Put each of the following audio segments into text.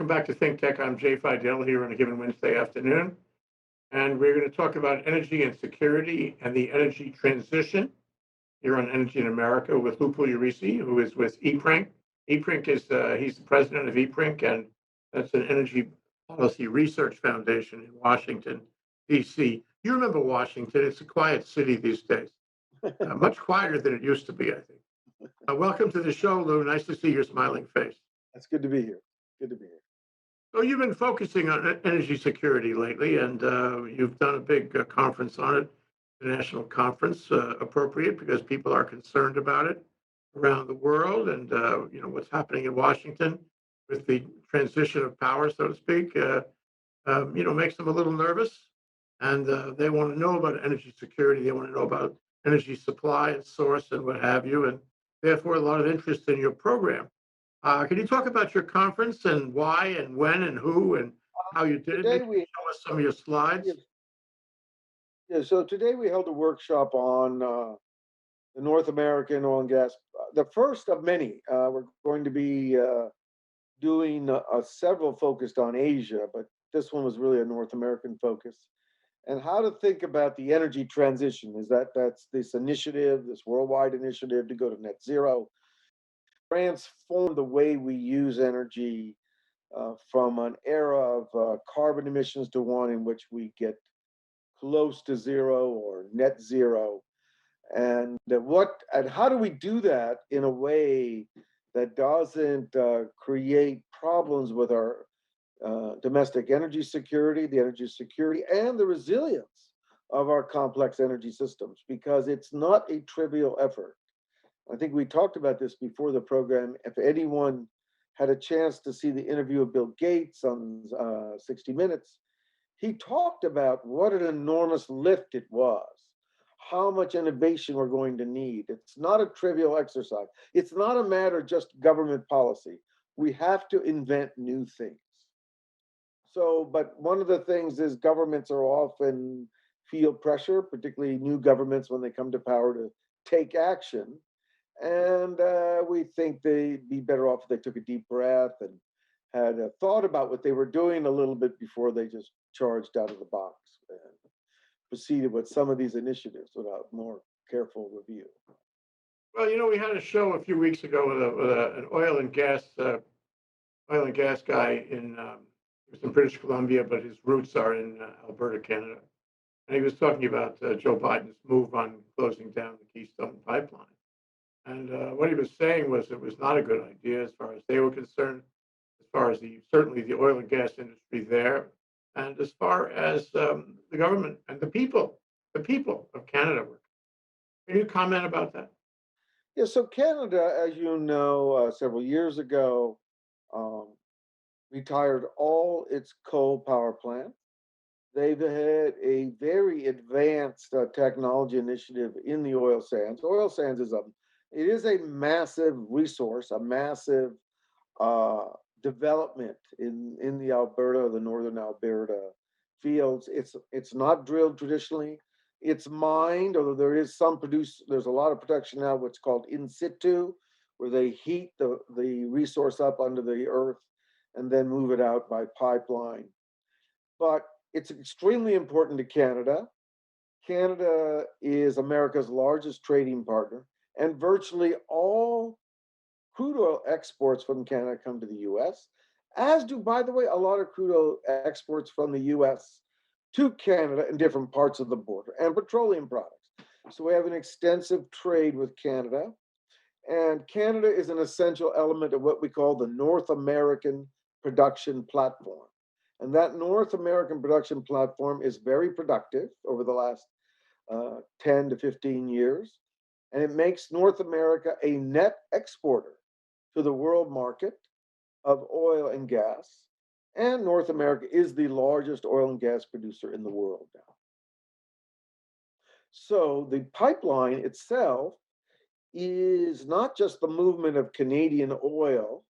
welcome back to ThinkTech. I'm Jay Fidell here on a given Wednesday afternoon, and we're going to talk about energy and security and the energy transition here on Energy in America with Lou Pugliaresi, who is with EPRINC. EPRINC is he's the president of EPRINC, and that's an energy policy research foundation in Washington, D.C. You remember Washington? It's a quiet city these days, much quieter than it used to be, I think. Welcome to the show, Lou. Nice to see your smiling face. It's good to be here. Good to be here. So you've been focusing on energy security lately, and you've done a big conference on it, the national conference, appropriate because people are concerned about it around the world, and what's happening in Washington with the transition of power, so to speak, makes them a little nervous, and they want to know about energy security. They want to know about energy supply and source and what have you, and therefore a lot of interest in your program. Can you talk about your conference and why and when and who and how you did it? Today Maybe we show us some of your slides. so today we held a workshop on the North American oil and gas, the first of many. We're going to be doing several focused on Asia, but this one was really a North American focus. And how to think about the energy transition is that's this initiative, this worldwide initiative to go to net zero, transform the way we use energy from an era of carbon emissions to one in which we get close to zero or net zero. And how do we do that in a way that doesn't create problems with our domestic energy security, the energy security, and the resilience of our complex energy systems? Because it's not a trivial effort. I think we talked about this before the program. If anyone had a chance to see the interview of Bill Gates on 60 Minutes, he talked about what an enormous lift it was, how much innovation we're going to need. It's not a trivial exercise. It's not a matter of just government policy. We have to invent new things. So, but one of the things is governments are often feel pressure, particularly new governments when they come to power, to take action. And we think they'd be better off if they took a deep breath and had thought about what they were doing a little bit before they just charged out of the box and proceeded with some of these initiatives without more careful review. Well, we had a show a few weeks ago with an oil and gas guy he was in British Columbia, but his roots are in Alberta, Canada. And he was talking about Joe Biden's move on closing down the Keystone Pipeline. And what he was saying was it was not a good idea as far as they were concerned, as far as certainly the oil and gas industry there, and as far as the government and the people of Canada were. Can you comment about that? Yeah, so Canada, as you know, several years ago, um, retired all its coal power plants. They've had a very advanced technology initiative in the oil sands. Oil sands it is a massive resource, a massive uh, development in the Alberta, the northern Alberta fields. It's not drilled traditionally. It's mined, although there's a lot of production now, what's called in situ, where they heat the resource up under the earth and then move it out by pipeline. But it's extremely important to Canada. Canada is America's largest trading partner, and virtually all crude oil exports from Canada come to the US, as do, by the way, a lot of crude oil exports from the US to Canada in different parts of the border, and petroleum products. So we have an extensive trade with Canada, and Canada is an essential element of what we call the North American production platform. And that North American production platform is very productive over the last 10 to 15 years. And it makes North America a net exporter to the world market of oil and gas. And North America is the largest oil and gas producer in the world now. So the pipeline itself is not just the movement of Canadian oil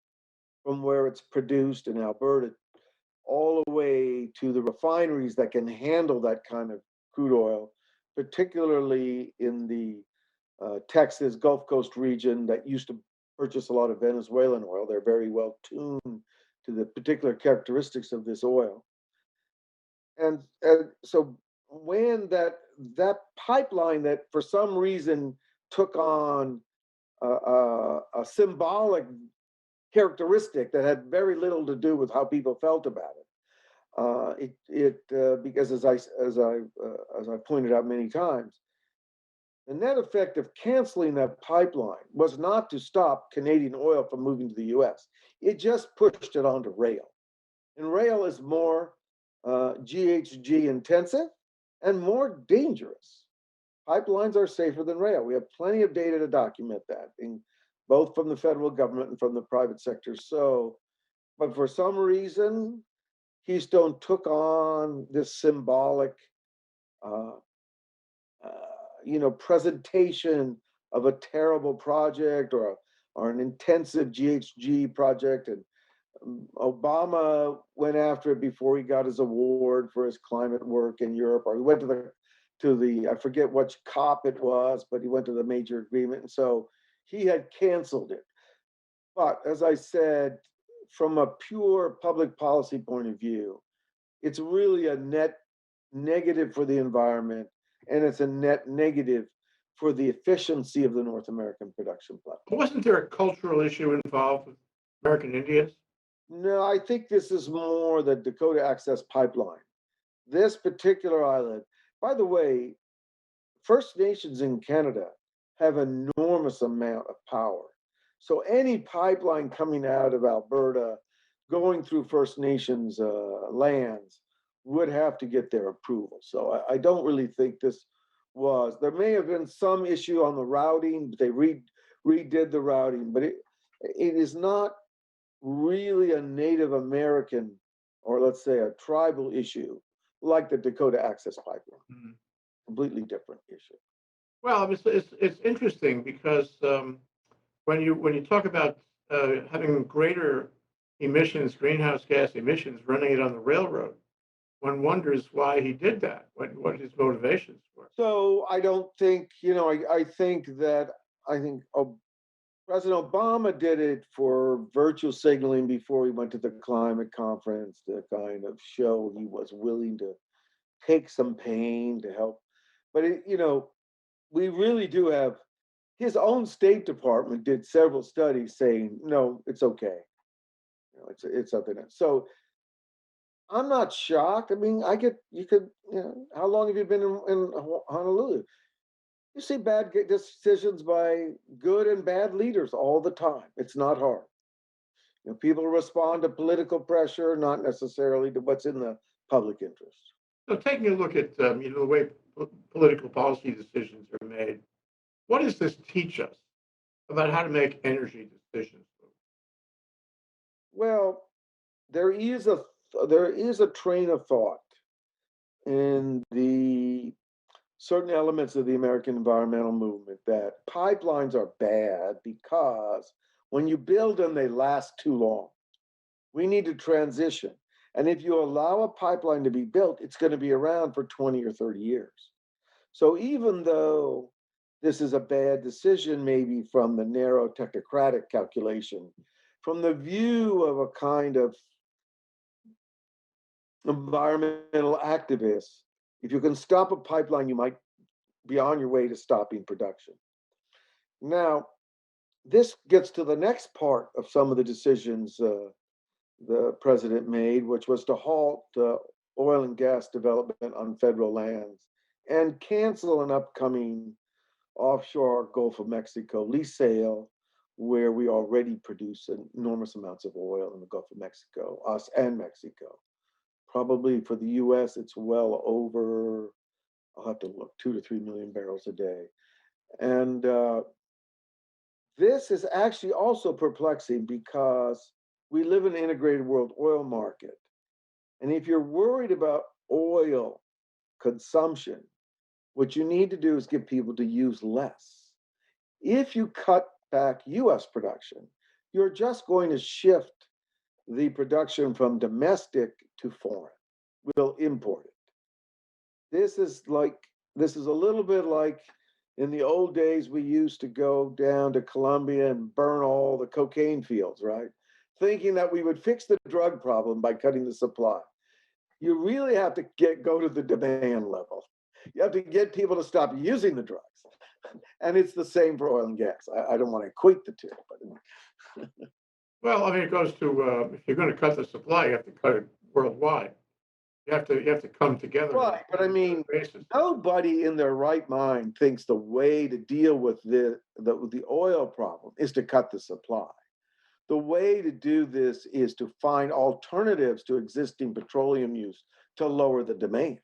from where it's produced in Alberta all the way to the refineries that can handle that kind of crude oil, particularly in the Texas Gulf Coast region that used to purchase a lot of Venezuelan oil. They're very well tuned to the particular characteristics of this oil. And so when that pipeline that for some reason took on a symbolic characteristic that had very little to do with how people felt about it, because as I pointed out many times, the net effect of canceling that pipeline was not to stop Canadian oil from moving to the U.S. It just pushed it onto rail, and rail is more GHG intensive and more dangerous. Pipelines are safer than rail. We have plenty of data to document that, both from the federal government and from the private sector. So, but for some reason, Keystone took on this symbolic, uh, presentation of a terrible project or an intensive GHG project, and Obama went after it before he got his award for his climate work in Europe, or he went to the I forget which COP it was, but he went to the major agreement, and so he had canceled it. But as I said, from a pure public policy point of view, it's really a net negative for the environment, and it's a net negative for the efficiency of the North American production platform. Wasn't there a cultural issue involved with American Indians? No, I think this is more the Dakota Access Pipeline. This particular island, by the way, First Nations in Canada have an enormous amount of power. So any pipeline coming out of Alberta, going through First Nations lands, would have to get their approval. So I don't really think there may have been some issue on the routing, but they redid the routing, but it is not really a Native American, or let's say a tribal issue like the Dakota Access Pipeline. Mhm. Completely different issue. Well, it's interesting because when you talk about having greater emissions, greenhouse gas emissions, running it on the railroad, one wonders why he did that. What his motivations were. So I don't think, I think President Obama did it for virtue signaling before he went to the climate conference to kind of show he was willing to take some pain to help. But we really do have his own State Department did several studies saying no, it's okay. It's something else. So I'm not shocked. I mean, how long have you been in Honolulu? You see bad decisions by good and bad leaders all the time. It's not hard. People respond to political pressure, not necessarily to what's in the public interest. So taking a look at the way political policy decisions are made, what does this teach us about how to make energy decisions? Well, there is a train of thought in the certain elements of the American environmental movement that pipelines are bad because when you build them, they last too long. We need to transition. And if you allow a pipeline to be built, it's going to be around for 20 or 30 years. So even though this is a bad decision, maybe from the narrow technocratic calculation, from the view of a kind of environmental activist, if you can stop a pipeline, you might be on your way to stopping production. Now, this gets to the next part of some of the decisions the president made, which was to halt oil and gas development on federal lands and cancel an upcoming offshore Gulf of Mexico lease sale, where we already produce enormous amounts of oil in the Gulf of Mexico, us and Mexico. Probably for the US, it's well over, I'll have to look, 2 to 3 million barrels a day. And this is actually also perplexing because we live in an integrated world oil market. And if you're worried about oil consumption, what you need to do is get people to use less. If you cut back US production, you're just going to shift the production from domestic to foreign. We'll import it. This is a little bit like in the old days, we used to go down to Colombia and burn all the cocaine fields, right? thinking that we would fix the drug problem by cutting the supply. You really have to go to the demand level. You have to get people to stop using the drugs. And it's the same for oil and gas. I don't want to equate the two, but Well, I mean, it goes to, if you're gonna cut the supply, you have to cut it worldwide. You have to come together on right. But I a mean, basis. nobody in their right mind thinks the way to deal with the oil problem is to cut the supply. The way to do this is to find alternatives to existing petroleum use to lower the demand.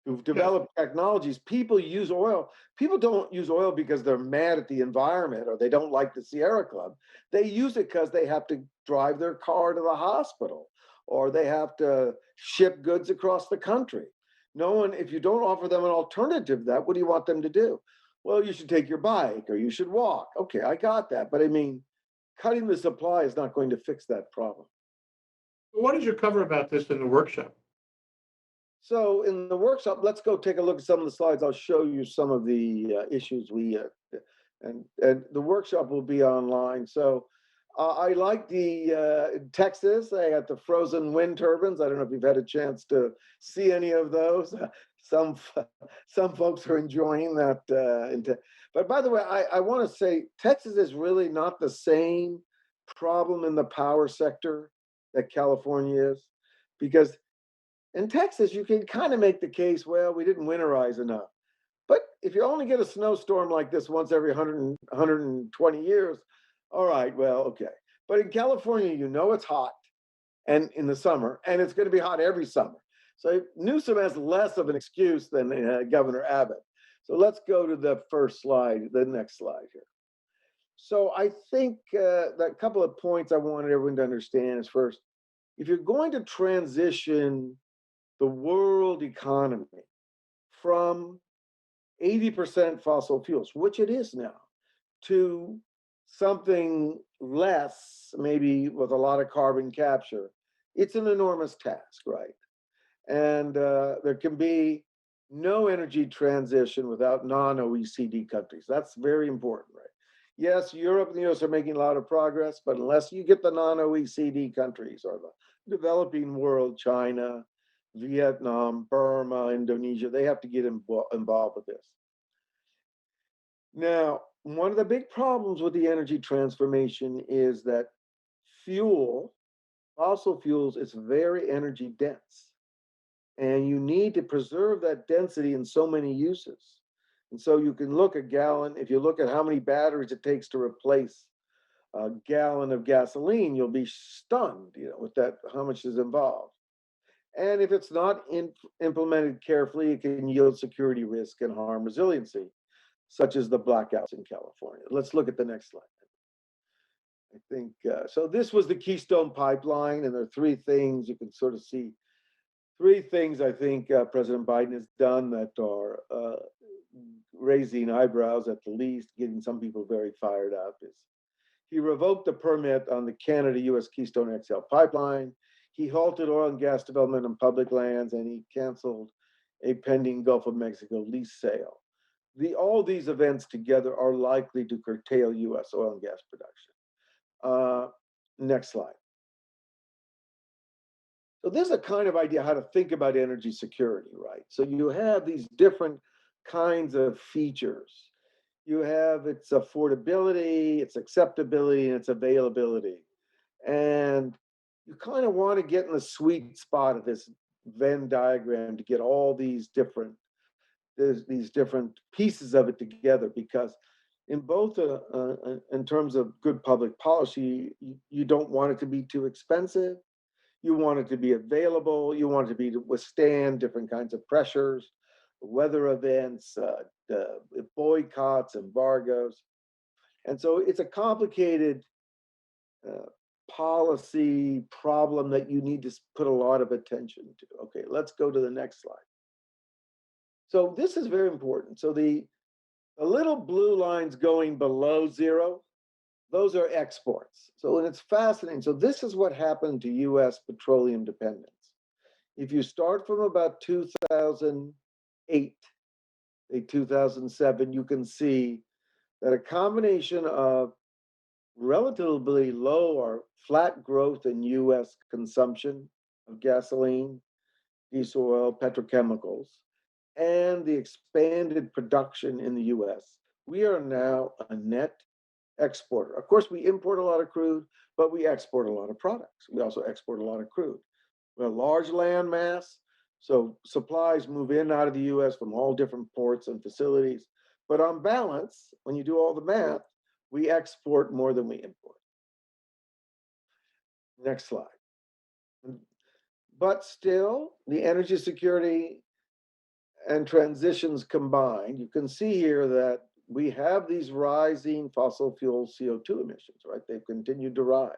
Who've Yes, developed technologies. People use oil. People don't use oil because they're mad at the environment or they don't like the Sierra Club. They use it because they have to drive their car to the hospital or they have to ship goods across the country. No one, if you don't offer them an alternative to that, what do you want them to do? Well, you should take your bike or you should walk. Okay, I got that. But I mean, cutting the supply is not going to fix that problem. what did you cover about this in the workshop? So in the workshop, let's go take a look at some of the slides. I'll show you some of the issues and the workshop will be online. So I like the Texas. They got the frozen wind turbines. I don't know if you've had a chance to see any of those. Some some folks are enjoying that. But by the way, I want to say Texas is really not the same problem in the power sector that California is, because in Texas, you can kind of make the case, well, we didn't winterize enough. But if you only get a snowstorm like this once every 120 years, all right, well, okay. But in California, you know it's hot and in the summer, and it's going to be hot every summer. So Newsom has less of an excuse than Governor Abbott. So let's go to the first slide, the next slide here. So I think that a couple of points I wanted everyone to understand is first, if you're going to transition the world economy from 80% fossil fuels, which it is now, to something less, maybe with a lot of carbon capture, it's an enormous task, right? And there can be no energy transition without non-OECD countries. That's very important, right? Yes, Europe and the US are making a lot of progress, but unless you get the non-OECD countries or the developing world, China, Vietnam, Burma, Indonesia, they have to get involved with this. Now, one of the big problems with the energy transformation is that fossil fuels, is very energy dense. And you need to preserve that density in so many uses. And so you can look a gallon, if you look at how many batteries it takes to replace a gallon of gasoline, you'll be stunned, with that, how much is involved. And if it's not implemented carefully, it can yield security risk and harm resiliency, such as the blackouts in California. Let's look at the next slide. I think, so this was the Keystone Pipeline, and there are three things you can sort of see. Three things I think President Biden has done that are raising eyebrows at the least, getting some people very fired up. Is he revoked the permit on the Canada-U.S. Keystone XL pipeline. He halted oil and gas development on public lands, and he canceled a pending Gulf of Mexico lease sale. All these events together are likely to curtail U.S. oil and gas production. Next slide. So this is a kind of idea how to think about energy security, right? So you have these different kinds of features. You have its affordability, its acceptability, and its availability. And you kind of want to get in the sweet spot of this Venn diagram to get all these different pieces of it together, because in both in terms of good public policy, you don't want it to be too expensive. You want it to be available. You want it to be to withstand different kinds of pressures, weather events, boycotts, embargoes. And so it's a complicated policy problem that you need to put a lot of attention to. Okay, let's go to the next slide. So this is very important. So the little blue lines going below zero, those are exports. So, and it's fascinating. So this is what happened to US petroleum dependence. If you start from about 2008, 2007, you can see that a combination of relatively low or flat growth in US consumption of gasoline, diesel oil, petrochemicals, and the expanded production in the US, we are now a net exporter. Of course, we import a lot of crude, but we export a lot of products. We also export a lot of crude. We're a large land mass, so supplies move in and out of the US from all different ports and facilities. But on balance, when you do all the math, we export more than we import. Next slide. But still, the energy security and transitions combined, you can see here that we have these rising fossil fuel CO2 emissions, right? They've continued to rise.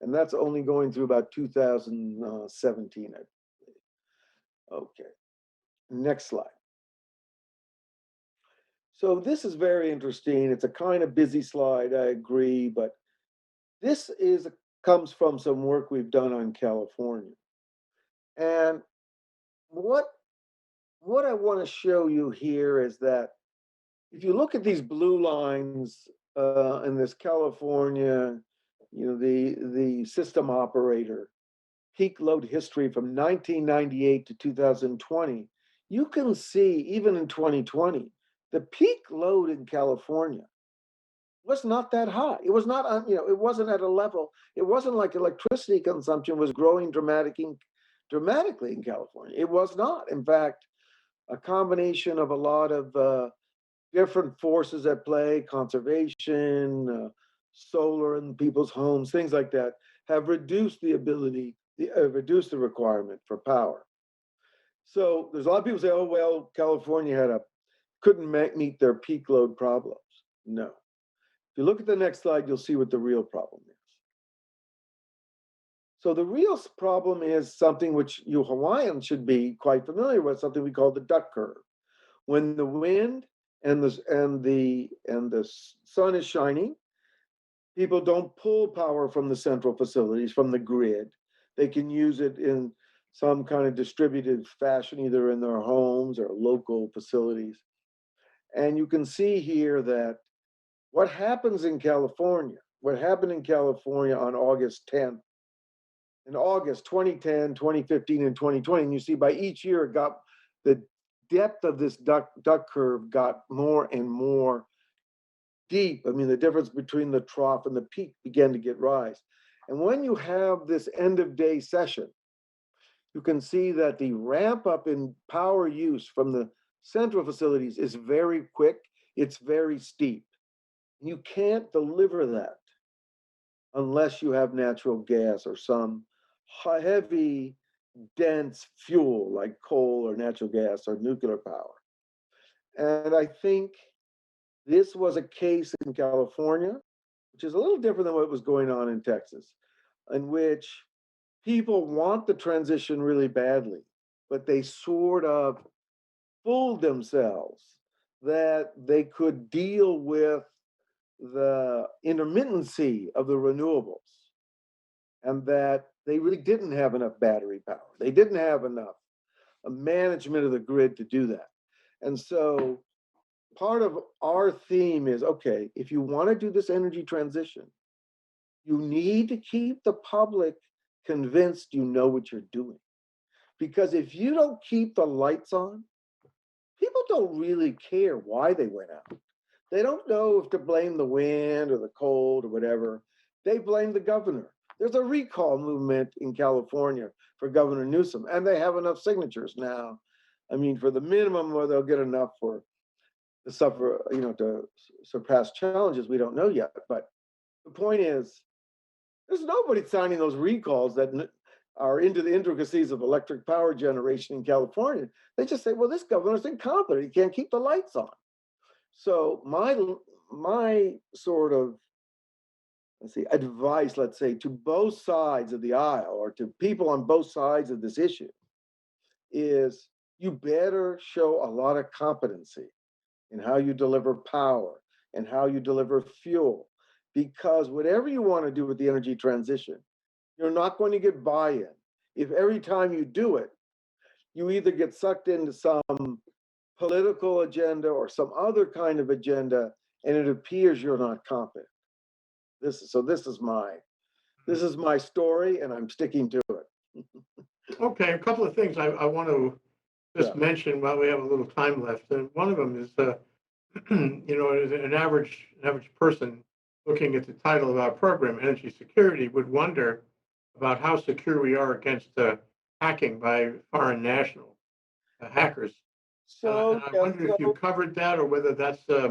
And that's only going through about 2017, I believe. Okay, next slide. So this is very interesting. It's a kind of busy slide, I agree, but this comes from some work we've done on California. And what I want to show you here is that if you look at these blue lines in this California, the system operator peak load history from 1998 to 2020, you can see even in 2020, the peak load in California was not that high. It was not, it wasn't at a level. It wasn't like electricity consumption was growing dramatically in California. It was not. In fact, a combination of a lot of different forces at play, conservation, solar in people's homes, things like that, have reduced reduced the requirement for power. So there's a lot of people say, oh, well, California couldn't meet their peak load problems. No. If you look at the next slide, you'll see what the real problem is. So the real problem is something which you Hawaiians should be quite familiar with, something we call the duck curve. When the wind and the sun is shining, people don't pull power from the central facilities, from the grid. They can use it in some kind of distributed fashion, either in their homes or local facilities. And you can see here that what happened in California on August 10th, in August 2010, 2015, and 2020, and you see by each year it got the depth of this duck curve got more and more deep. I mean, the difference between the trough and the peak began to get rise. And when you have this end of day session, you can see that the ramp up in power use from the central facilities is very quick. It's very steep. You can't deliver that unless you have natural gas or some heavy, dense fuel like coal or natural gas or nuclear power. And I think this was a case in California, which is a little different than what was going on in Texas, in which people want the transition really badly, but they sort of fooled themselves that they could deal with the intermittency of the renewables and that they really didn't have enough battery power. They didn't have enough management of the grid to do that. And so part of our theme is, okay, if you want to do this energy transition, you need to keep the public convinced you know what you're doing. Because if you don't keep the lights on, people don't really care why they went out. They don't know if to blame the wind or the cold or whatever. They blame the governor. There's a recall movement in California for Governor Newsom, and they have enough signatures now. I mean, for the minimum, or they'll get enough to surpass challenges we don't know yet. But the point is, there's nobody signing those recalls that are into the intricacies of electric power generation in California. They just say, well, this governor's incompetent. He can't keep the lights on. So my sort of, advice, let's say, to both sides of the aisle or to people on both sides of this issue is you better show a lot of competency in how you deliver power and how you deliver fuel. Because whatever you want to do with the energy transition, you're not going to get buy-in if every time you do it, you either get sucked into some political agenda or some other kind of agenda, and it appears you're not competent. This is my story, and I'm sticking to it. Okay, a couple of things I want to Yeah. just mention while we have a little time left, and one of them is, as an average person looking at the title of our program, energy security, would wonder about how secure we are against hacking by foreign national hackers. And I Yeah, wonder if you covered that or whether that's, a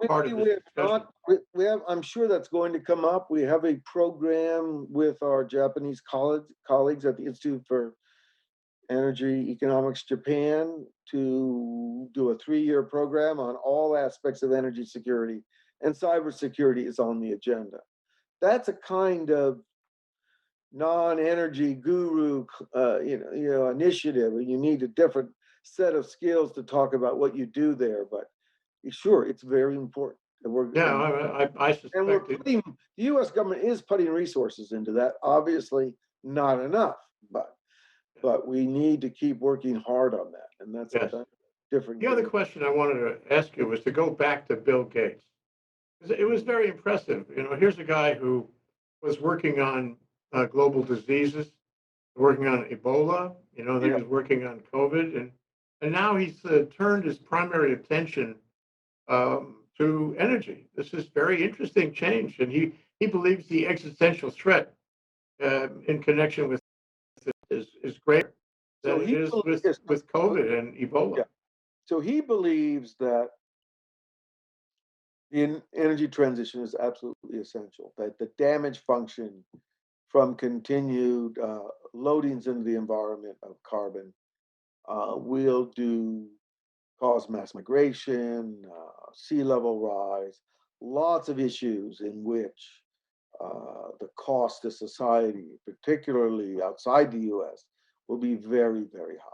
part of we this have discussion. we have, I'm sure that's going to come up. We have a program with our Japanese colleagues at the Institute for Energy Economics Japan to do a 3-year program on all aspects of energy security, and cybersecurity is on the agenda. That's a kind of non-energy guru, initiative. You need a different set of skills to talk about what you do there. But sure, it's very important. Yeah, I And we're suspect it. putting the U.S. government is putting resources into that. Obviously, not enough, but we need to keep working hard on that, and that's Yes. a different The other game. question I wanted to ask you was to go back to Bill Gates. 'Cause it was very impressive. Here's a guy who was working on global diseases, working on Ebola. Then he Yeah. was working on COVID, and now he's turned his primary attention to energy. This is very interesting change, and he believes the existential threat in connection with it is greater So than it he is with believes, with COVID and yeah. Ebola. So he believes that the energy transition is absolutely essential. That the damage function from continued loadings into the environment of carbon will cause mass migration, sea level rise, lots of issues in which the cost to society, particularly outside the US, will be very, very high.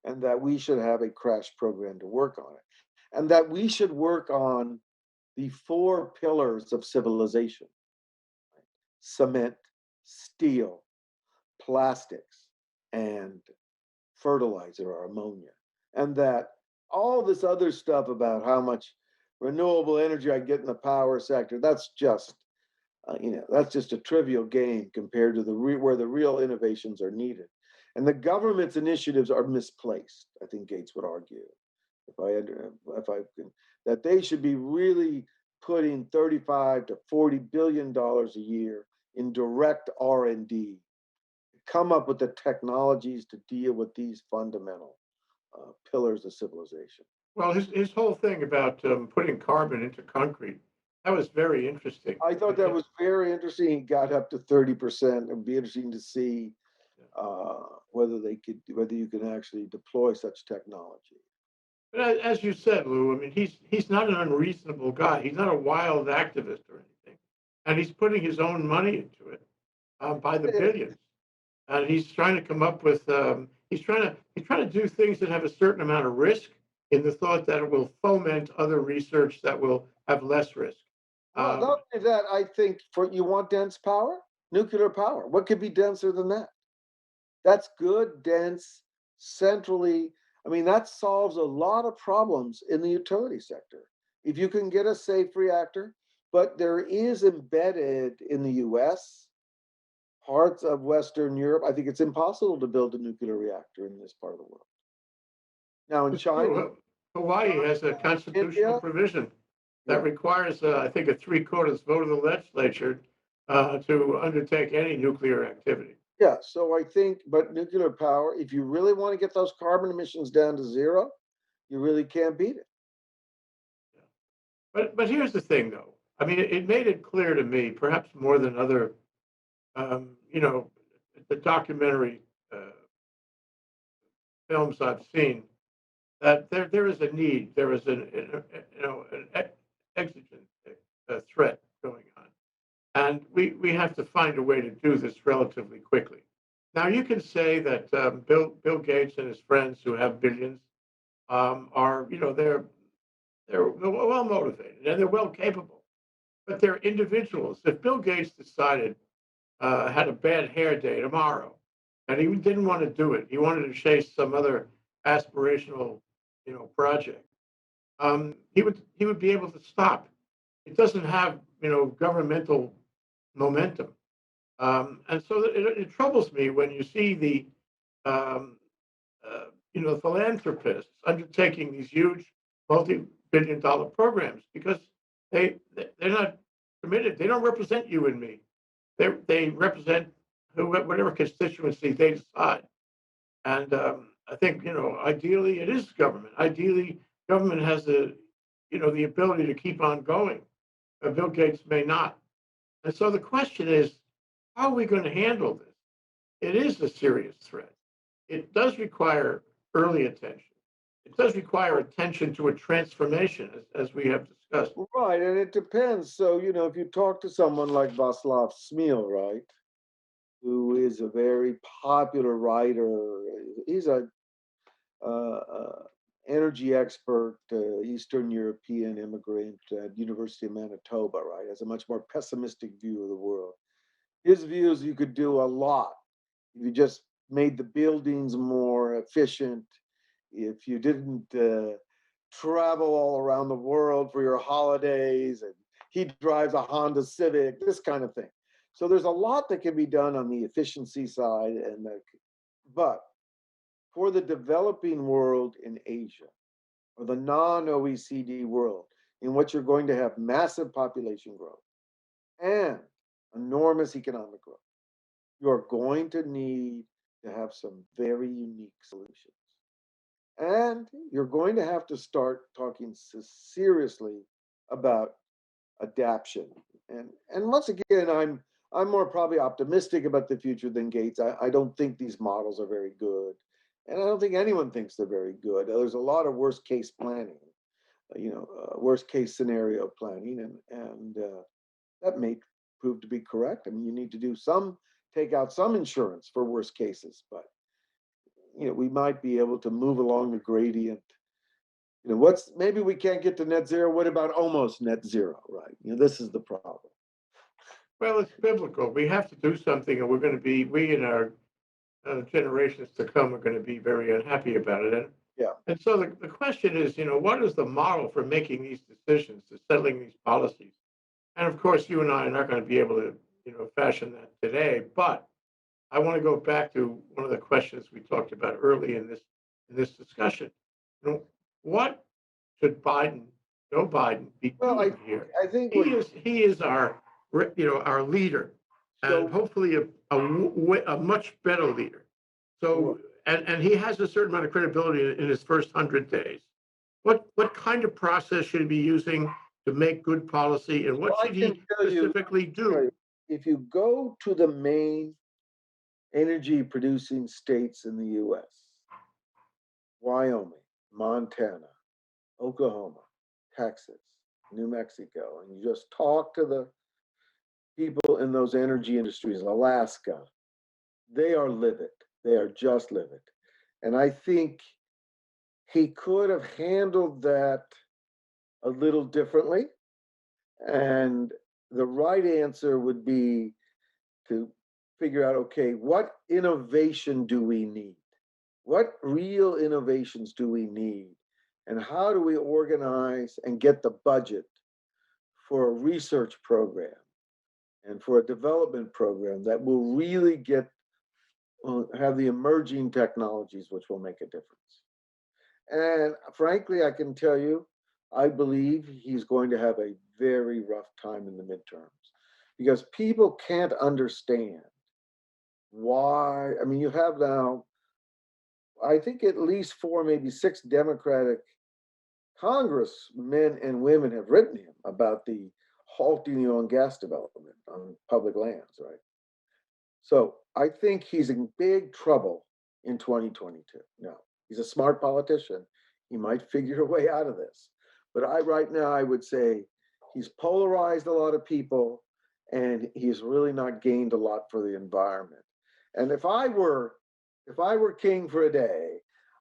And that we should have a crash program to work on it. And that we should work on the 4 pillars of civilization: cement, steel, plastics, and fertilizer or ammonia. And that all this other stuff about how much renewable energy I get in the power sector, that's just a trivial game compared to where the real innovations are needed. And the government's initiatives are misplaced, I think Gates would argue, if I can, that they should be really putting 35 to 40 billion dollars a year in direct R&D, come up with the technologies to deal with these fundamental pillars of civilization. Well, his whole thing about putting carbon into concrete, that was very interesting. I thought that was very interesting. He got up to 30%. It'd be interesting to see whether you can actually deploy such technology. But as you said, Lou, I mean, he's not an unreasonable guy. He's not a wild activist or anything, and he's putting his own money into it by the billions. And he's trying to come up with he's trying to do things that have a certain amount of risk in the thought that it will foment other research that will have less risk. Well, not Um, only that, I think you want dense power, nuclear power. What could be denser than that? That's good, dense, centrally. I mean, that solves a lot of problems in the utility sector. If you can get a safe reactor, but there is embedded in the US, parts of Western Europe, I think it's impossible to build a nuclear reactor in this part of the world. Now, in it's China, true. Hawaii has a constitutional India, provision that yeah, requires, I think, a three-quarters vote of the legislature to undertake any nuclear activity. yeah. So I think, but nuclear power, if you really want to get those carbon emissions down to zero, you really can't beat it. But here's the thing, though. I mean, it made it clear to me, perhaps more than other, um, you know, the documentary films I've seen, that there is a need, there is an exigent threat going on, and we have to find a way to do this relatively quickly. Now, you can say that Bill Gates and his friends who have billions are, they're well motivated and they're well capable, but they're individuals. If Bill Gates decided had a bad hair day tomorrow, and he didn't want to do it, he wanted to chase some other aspirational, project. He would be able to stop. It doesn't have governmental momentum. And so it troubles me when you see the um, philanthropists undertaking these huge multi-billion dollar programs because they're not committed. They don't represent you and me. They represent whatever constituency they decide. And I think ideally it is government. Ideally, government has the ability to keep on going. Bill Gates may not. And so the question is, how are we going to handle this? It is a serious threat. It does require early attention. It does require attention to a transformation, as we have discussed. Right, and it depends. So, if you talk to someone like Václav Smil, right, who is a very popular writer, he's a energy expert, Eastern European immigrant at University of Manitoba, right, has a much more pessimistic view of the world. His view is you could do a lot if you just made the buildings more efficient, if you didn't travel all around the world for your holidays, and he drives a Honda Civic, this kind of thing. So there's a lot that can be done on the efficiency side, but for the developing world in Asia or the non-OECD world, in which you're going to have massive population growth and enormous economic growth, you're going to need to have some very unique solutions. And you're going to have to start talking seriously about adaptation. And once again, I'm more probably optimistic about the future than Gates. I don't think these models are very good, and I don't think anyone thinks they're very good. There's a lot of worst case planning, worst case scenario planning, and that may prove to be correct. I mean, you need to take out some insurance for worst cases, but we might be able to move along the gradient. Maybe we can't get to net zero. What about almost net zero, right? This is the problem. Well, it's biblical. We have to do something, and we and our generations to come are going to be very unhappy about it. Yeah. And so the question is, what is the model for making these decisions, to settling these policies? And of course, you and I are not going to be able to, fashion that today. But I want to go back to one of the questions we talked about early in this discussion. What should Joe Biden, be doing here? I think He is our our leader, and hopefully a much better leader. So and he has a certain amount of credibility in his first 100 days. What kind of process should he be using to make good policy, and what should he specifically do? If you go to the main energy producing states in the US, Wyoming, Montana, Oklahoma, Texas, New Mexico, and you just talk to the people in those energy industries, Alaska, they are livid. They are just livid. And I think he could have handled that a little differently. And the right answer would be to figure out, okay, what innovation do we need? What real innovations do we need? And how do we organize and get the budget for a research program and for a development program that will really have the emerging technologies which will make a difference? And frankly, I can tell you, I believe he's going to have a very rough time in the midterms because people can't understand why. I mean, you have now, I think at least 4, maybe 6 Democratic congressmen and women have written him about the halting the oil and gas development on public lands, right? So I think he's in big trouble in 2022. Now, he's a smart politician. He might figure a way out of this. But right now, I would say he's polarized a lot of people, and he's really not gained a lot for the environment. And if I were king for a day,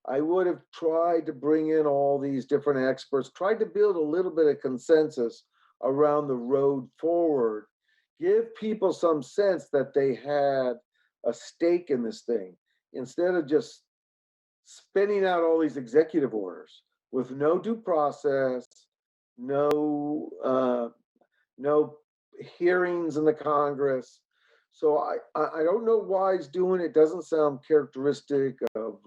I would have tried to bring in all these different experts, tried to build a little bit of consensus around the road forward, give people some sense that they had a stake in this thing, instead of just spinning out all these executive orders with no due process, no hearings in the Congress. So I don't know why he's doing it. Doesn't sound characteristic of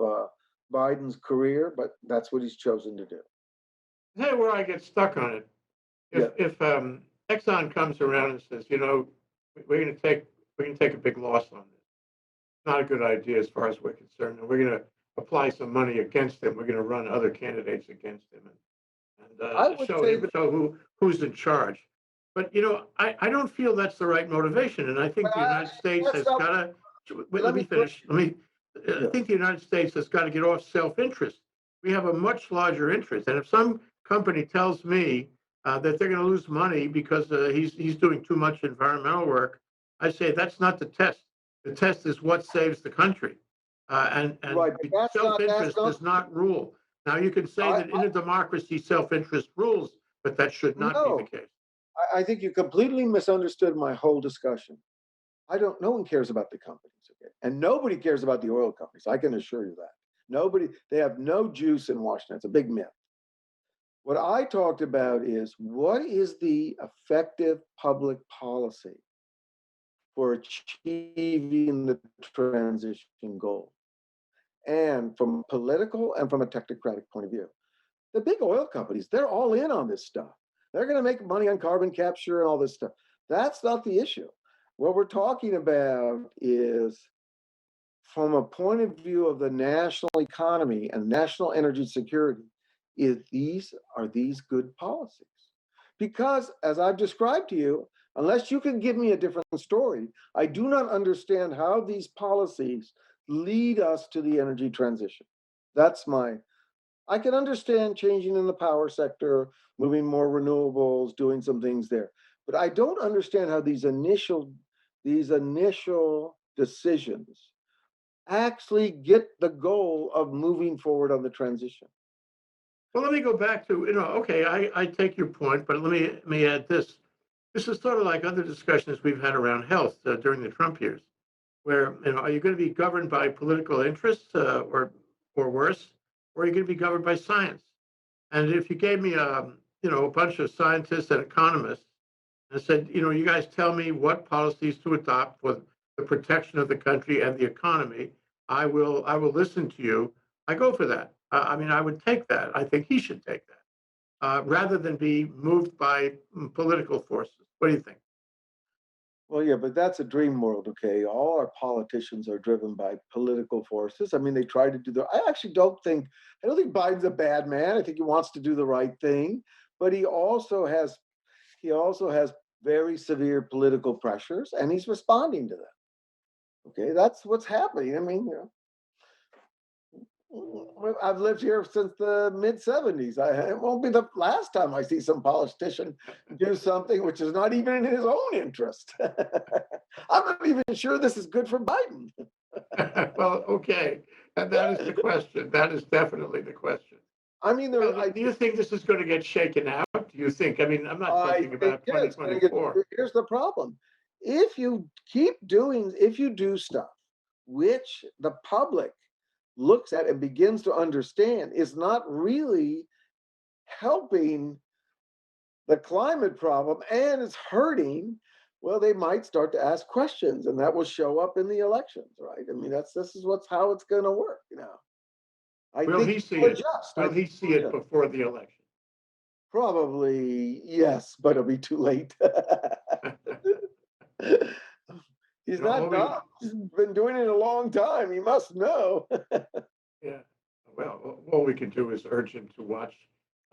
Biden's career, but that's what he's chosen to do. Hey, where I get stuck on it. Yeah. If Exxon comes around and says, you know, we're going to take a big loss on this. Not a good idea as far as we're concerned, and we're going to apply some money against him. We're going to run other candidates against him and I would say that, show who's in charge. But you know, I don't feel that's the right motivation, and I think but the United States let's has stop. got to. Wait, let Let me me correct. finish. Let me. I Yeah. think the United States has got to get off self-interest. We have a much larger interest, and if some company tells me that they're going to lose money because he's doing too much environmental work, I say that's not the test. The test is what saves the country, and Right, but that's self-interest not. does not rule. Now you can say that in a democracy self-interest rules, but that should not be the No, case. I think you completely misunderstood my whole discussion. I don't. No one cares about the companies, okay, and nobody cares about the oil companies. I can assure you that. Nobody. They have no juice in Washington. It's a big myth. What I talked about is what is the effective public policy for achieving the transition goal, and from a political and from a technocratic point of view. The big oil companies, they're all in on this stuff. They're going to make money on carbon capture and all this stuff. That's not the issue. What we're talking about is from a point of view of the national economy and national energy security, are these good policies? Because as I've described to you, unless you can give me a different story, I do not understand how these policies lead us to the energy transition. That's my I can understand changing in the power sector, moving more renewables, doing some things there. But I don't understand how these initial decisions actually get the goal of moving forward on the transition. Well, let me go back to, okay, I take your point, but let me add this. This is sort of like other discussions we've had around health during the Trump years, where, are you going to be governed by political interests or worse, or are you going to be governed by science? And if you gave me a bunch of scientists and economists and said, you guys tell me what policies to adopt for the protection of the country and the economy, I will listen to you. I go for that. I mean, I would take that. I think he should take that rather than be moved by political forces. What do you think? Well, yeah, but that's a dream world, okay? All our politicians are driven by political forces. I mean, they try to do the. I don't think Biden's a bad man. I think he wants to do the right thing, but he also has very severe political pressures, and he's responding to them. Okay, that's what's happening. I mean, I've lived here since the mid '70s. It won't be the last time I see some politician do something which is not even in his own interest. I'm not even sure this is good for Biden. Well, okay, and that is the question. That is definitely the question. I mean, Well, there. do you think this is going to get shaken out? Do you think? I mean, I'm not I talking think, about yeah, it's going to get. 2024. Here's the problem: if you do stuff which the public looks at and begins to understand is not really helping the climate problem and it's hurting, well, they might start to ask questions, and that will show up in the elections, right? I mean, this is how it's going to work. I Will think he see we'll it? adjust. I Will think he see we'll it adjust. before the election? Probably yes, but it'll be too late. He's not All we, dumb. He's been doing it a long time. He must know. yeah. Well, all we can do is urge him to watch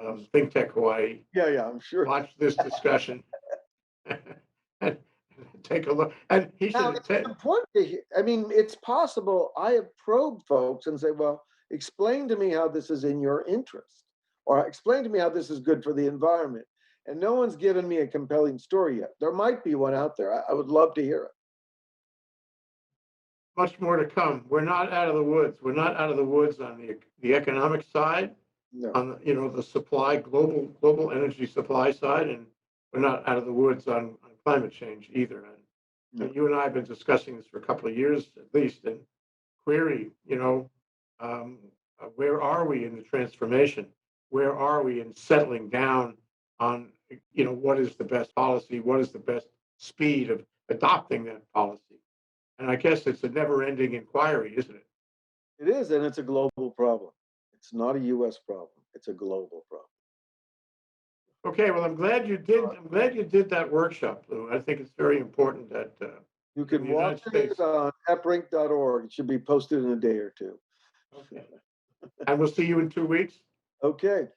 ThinkTech Hawaii, Yeah, yeah, I'm sure. watch this discussion, and take a look. And he Now, should it's take. important to hear. I mean, it's possible. I have probed folks and say, well, explain to me how this is in your interest, or explain to me how this is good for the environment. And no one's given me a compelling story yet. There might be one out there. I would love to hear it. Much more to come. We're not out of the woods. We're not out of the woods on the economic side, No, on the supply, global energy supply side, and we're not out of the woods on climate change either. no. And you and I have been discussing this for a couple of years at least, and query, um, where are we in the transformation? Where are we in settling down on, what is the best policy? What is the best speed of adopting that policy. And I guess it's a never-ending inquiry, isn't it? It is, and it's a global problem. It's not a U.S. problem. It's a global problem. Okay, well, I'm glad you did. I'm glad you did that workshop, Lou. I think it's very important that You in can the United watch States. it on EPRINC.org. It should be posted in a day or two. Okay. And we'll see you in 2 weeks. Okay.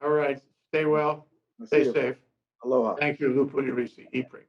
All right. Stay well. I'll see Stay you. safe. Aloha. Thank you, Lou Pugliaresi, EPRINC.